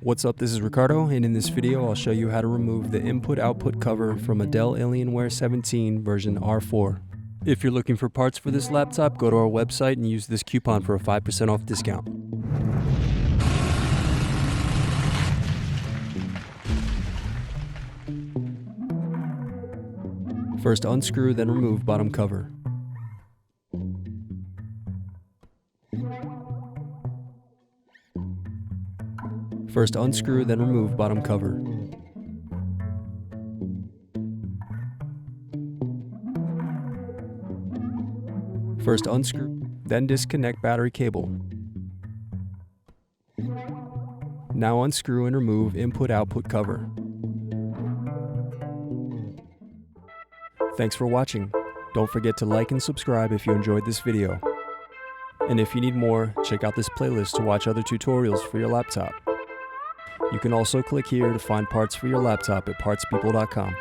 What's up, this is Ricardo, and in this video I'll show you how to remove the input-output cover from a Dell Alienware 17 version R4. If you're looking for parts for this laptop, go to our website and use this coupon for a 5% off discount. First unscrew, then remove bottom cover. First unscrew, then remove bottom cover. First unscrew, then disconnect battery cable. Now unscrew and remove input-output cover. Thanks for watching. Don't forget to like and subscribe if you enjoyed this video. And if you need more, check out this playlist to watch other tutorials for your laptop. You can also click here to find parts for your laptop at partspeople.com.